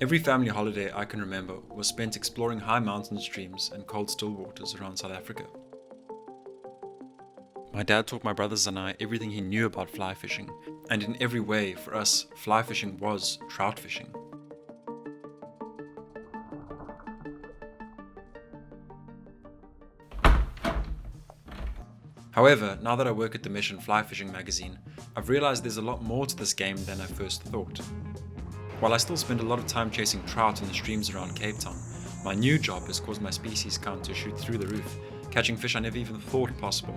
Every family holiday I can remember was spent exploring high mountain streams and cold still waters around South Africa. My dad taught my brothers and I everything he knew about fly fishing, and in every way, for us, fly fishing was trout fishing. However, now that I work at the Mission Fly Fishing magazine, I've realized there's a lot more to this game than I first thought. While I still spend a lot of time chasing trout in the streams around Cape Town, my new job has caused my species count to shoot through the roof, catching fish I never even thought possible.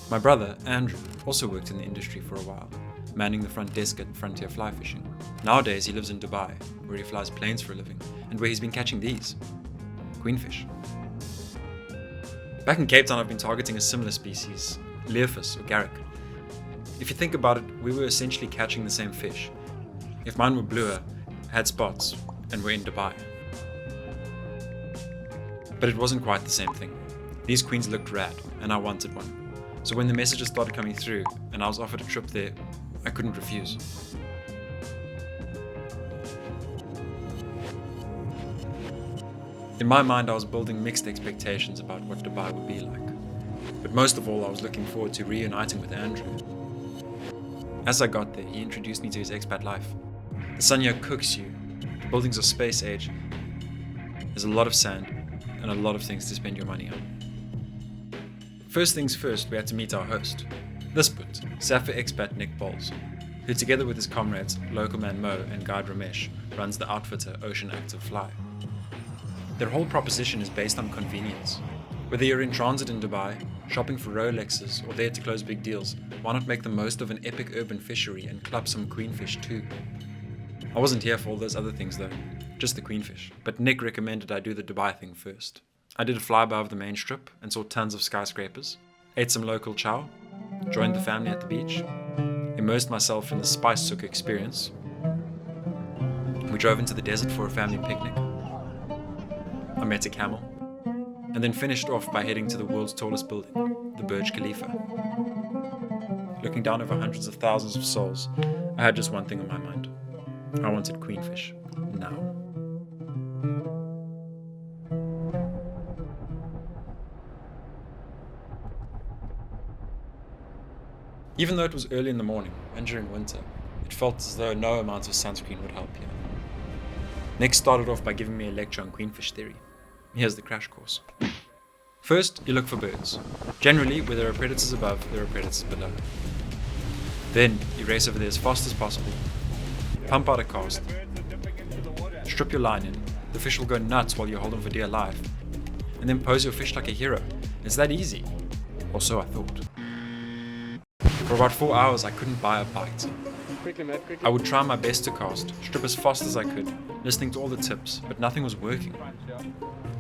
My brother, Andrew, also worked in the industry for a while, manning the front desk at Frontier Fly Fishing. Nowadays he lives in Dubai, where he flies planes for a living, and where he's been catching these queenfish. Back in Cape Town I've been targeting a similar species, leervis or garrick. If you think about it, we were essentially catching the same fish. If mine were bluer, had spots, and were in Dubai. But it wasn't quite the same thing. These queens looked rad, and I wanted one. So when the messages started coming through, and I was offered a trip there, I couldn't refuse. In my mind, I was building mixed expectations about what Dubai would be like. But most of all, I was looking forward to reuniting with Andrew. As I got there, he introduced me to his expat life. The sun here cooks you, the buildings are space age, there's a lot of sand, and a lot of things to spend your money on. First things first, we had to meet our host, this put, Safa expat Nick Bowles, who together with his comrades, local man Mo and guide Ramesh, runs the outfitter Ocean Active Fly. Their whole proposition is based on convenience. Whether you're in transit in Dubai, shopping for Rolexes, or there to close big deals, why not make the most of an epic urban fishery and club some queenfish too? I wasn't here for all those other things though, just the queenfish, but Nick recommended I do the Dubai thing first. I did a flyby of the main strip and saw tons of skyscrapers, ate some local chow, joined the family at the beach, immersed myself in the spice souk experience. We drove into the desert for a family picnic. I met a camel, and then finished off by heading to the world's tallest building, the Burj Khalifa. Looking down over hundreds of thousands of souls, I had just one thing on my mind. I wanted queenfish, now. Even though it was early in the morning and during winter, it felt as though no amount of sunscreen would help here. Nick started off by giving me a lecture on queenfish theory. Here's the crash course. First, you look for birds. Generally, where there are predators above, there are predators below. Then, you race over there as fast as possible, pump out a cast, strip your line in, the fish will go nuts while you hold them for dear life, and then pose your fish like a hero. It's that easy. Or so I thought. For about 4 hours I couldn't buy a bite. I would try my best to cast, strip as fast as I could, listening to all the tips, but nothing was working.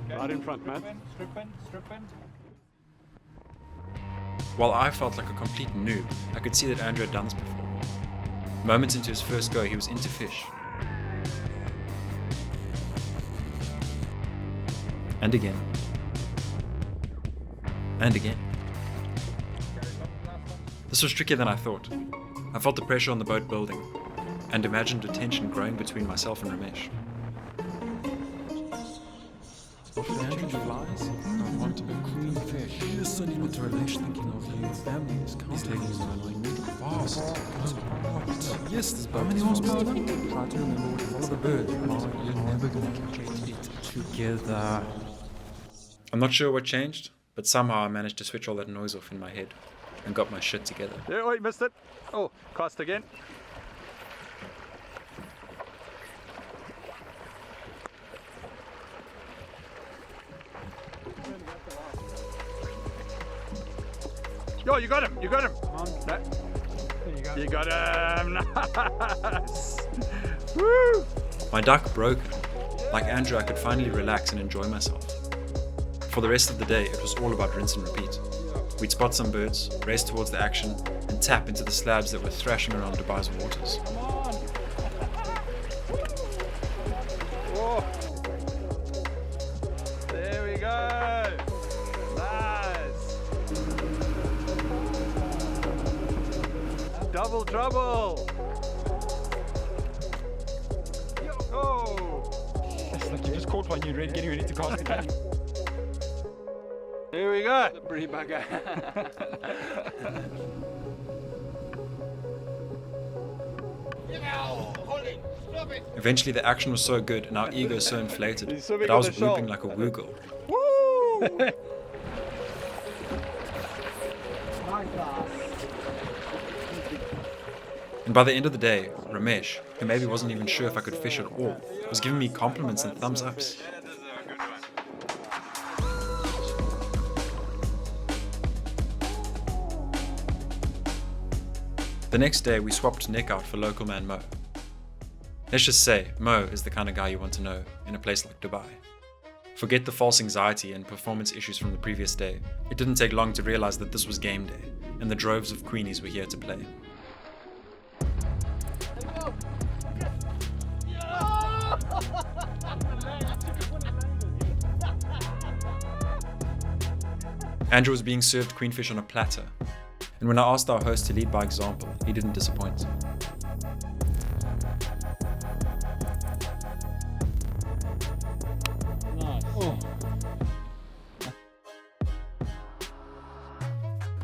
Right in front, Matt. While I felt like a complete noob, I could see that Andrew had done this before. Moments into his first go, he was into fish. And again. And again. This was trickier than I thought. I felt the pressure on the boat building, and imagined a tension growing between myself and Ramesh. What for Andrew flies? I want a queenfish. What the relation thinking of your family is taking fast. Yes, there's boat. How many horsepower? Try to remember what to follow the bird. You're never going to catch it together. I'm not sure what changed, but somehow I managed to switch all that noise off in my head and got my shit together. Yeah, oh, you missed it. Oh, cast again. Yo, you got him. You got him. No. You got him. Nice. Woo. My duck broke. Like Andrew, I could finally relax and enjoy myself. For the rest of the day, it was all about rinse and repeat. We'd spot some birds, race towards the action, and tap into the slabs that were thrashing around Dubai's waters. Whoa. There we go. Nice. Double trouble. Oh. like you just caught one, you're getting ready to cast again. Here we go. The pretty bugger. Eventually the action was so good and our ego so inflated He's swimming that I with was a whooping shark. like a woogle. Woo! And by the end of the day, Ramesh, who maybe wasn't even sure if I could fish at all, was giving me compliments and thumbs ups. The next day we swapped Nick out for local man Mo. Let's just say, Mo is the kind of guy you want to know in a place like Dubai. Forget the false anxiety and performance issues from the previous day. It didn't take long to realize that this was game day, and the droves of Queenies were here to play. Andrew was being served queenfish on a platter, and when I asked our host to lead by example, he didn't disappoint.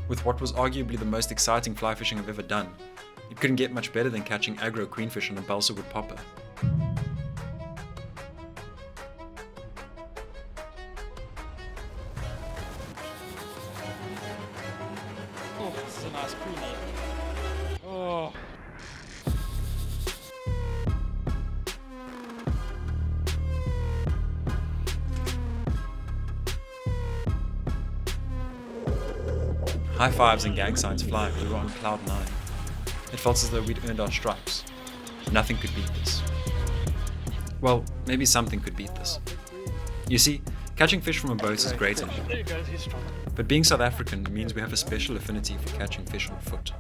With what was arguably the most exciting fly fishing I've ever done, it couldn't get much better than catching aggro queenfish on a balsa wood popper. Oh, this is a nice queenie. Oh. High fives and gang signs flying, we were on cloud 9. It felt as though we'd earned our stripes. Nothing could beat this. Well, maybe something could beat this. You see, catching fish from a boat is great enough. There you go, he's strong. But being South African means we have a special affinity for catching fish on foot.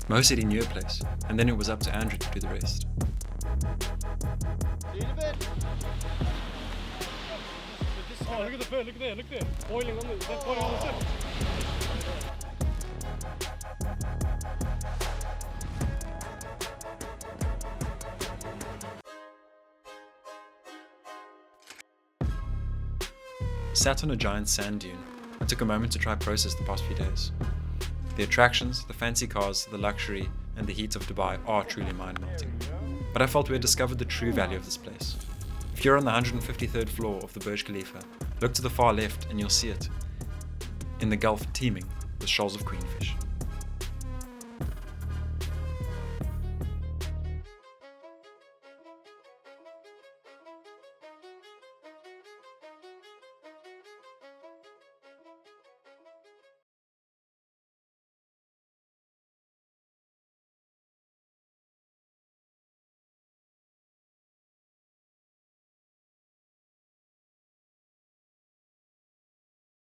Mo said he knew a place, and then it was up to Andrew to do the rest. Oh, look at the bird, look there. Boiling on the, that's boiling on the tip. Sat on a giant sand dune, I took a moment to try process the past few days. The attractions, the fancy cars, the luxury, and the heat of Dubai are truly mind-melting. But I felt we had discovered the true value of this place. If you're on the 153rd floor of the Burj Khalifa, look to the far left and you'll see it in the Gulf teeming with shoals of queenfish.